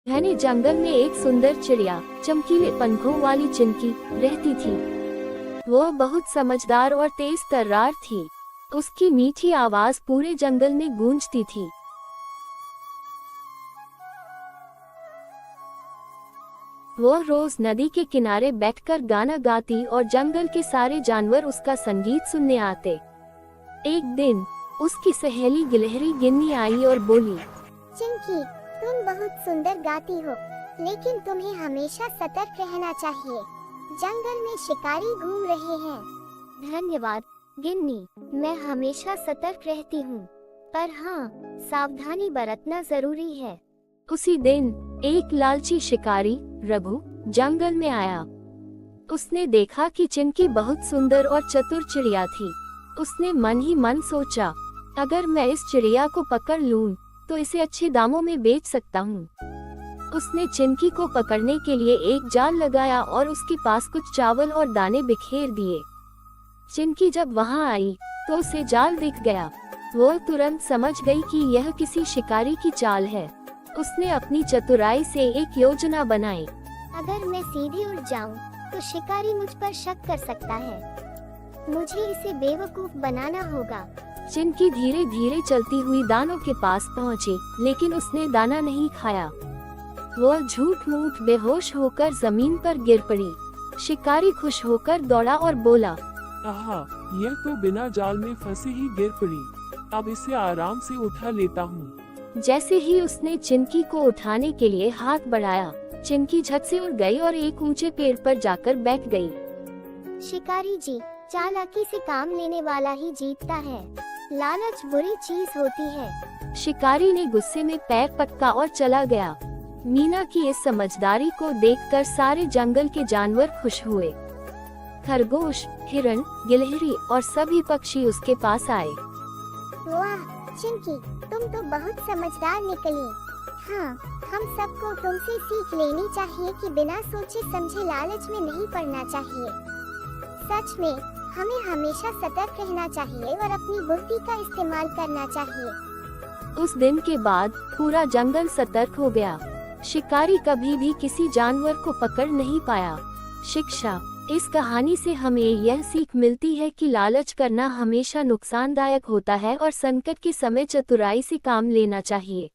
घने जंगल में एक सुंदर चिड़िया चमकीले पंखों वाली चिंकी रहती थी। वह बहुत समझदार और तेज तर्रार थी। उसकी मीठी आवाज पूरे जंगल में गूंजती थी। वह रोज नदी के किनारे बैठकर गाना गाती और जंगल के सारे जानवर उसका संगीत सुनने आते। एक दिन उसकी सहेली गिलहरी गिन्नी आई और बोली, चिंकी, तुम बहुत सुंदर गाती हो, लेकिन तुम्हें हमेशा सतर्क रहना चाहिए। जंगल में शिकारी घूम रहे हैं। धन्यवाद गिन्नी, मैं हमेशा सतर्क रहती हूँ, पर हाँ, सावधानी बरतना जरूरी है। उसी दिन एक लालची शिकारी रघु जंगल में आया। उसने देखा कि चिंकी बहुत सुंदर और चतुर चिड़िया थी। उसने मन ही मन सोचा, अगर मैं इस चिड़िया को पकड़ लूं, तो इसे अच्छे दामों में बेच सकता हूँ। उसने चिंकी को पकड़ने के लिए एक जाल लगाया और उसके पास कुछ चावल और दाने बिखेर दिए। चिंकी जब वहाँ आई तो उसे जाल दिख गया। वो तुरंत समझ गई कि यह किसी शिकारी की चाल है। उसने अपनी चतुराई से एक योजना बनाई। अगर मैं सीधे उड़ जाऊं, तो शिकारी मुझ पर शक कर सकता है। मुझे इसे बेवकूफ बनाना होगा। चिंकी धीरे धीरे चलती हुई दानों के पास पहुंची, लेकिन उसने दाना नहीं खाया। वह झूठ मूठ बेहोश होकर जमीन पर गिर पड़ी। शिकारी खुश होकर दौड़ा और बोला, आहा, यह तो बिना जाल में फंसे ही गिर पड़ी। अब इसे आराम से उठा लेता हूँ। जैसे ही उसने चिंकी को उठाने के लिए हाथ बढ़ाया, चिंकी झट से उड़ गई और एक ऊंचे पेड़ पर जाकर बैठ गई। शिकारी जी, चालाकी से काम लेने वाला ही जीतता है। लालच बुरी चीज होती है। शिकारी ने गुस्से में पैर पटका और चला गया। मीना की इस समझदारी को देखकर सारे जंगल के जानवर खुश हुए। खरगोश, हिरण, गिलहरी और सभी पक्षी उसके पास आए। वाह चिंकी, तुम तो बहुत समझदार निकली। हाँ, हम सबको तुमसे सीख लेनी चाहिए कि बिना सोचे समझे लालच में नहीं पड़ना चाहिए। सच में हमें हमेशा सतर्क रहना चाहिए और अपनी बुद्धि का इस्तेमाल करना चाहिए। उस दिन के बाद पूरा जंगल सतर्क हो गया। शिकारी कभी भी किसी जानवर को पकड़ नहीं पाया। शिक्षा: इस कहानी से हमें यह सीख मिलती है कि लालच करना हमेशा नुकसानदायक होता है और संकट के समय चतुराई से काम लेना चाहिए।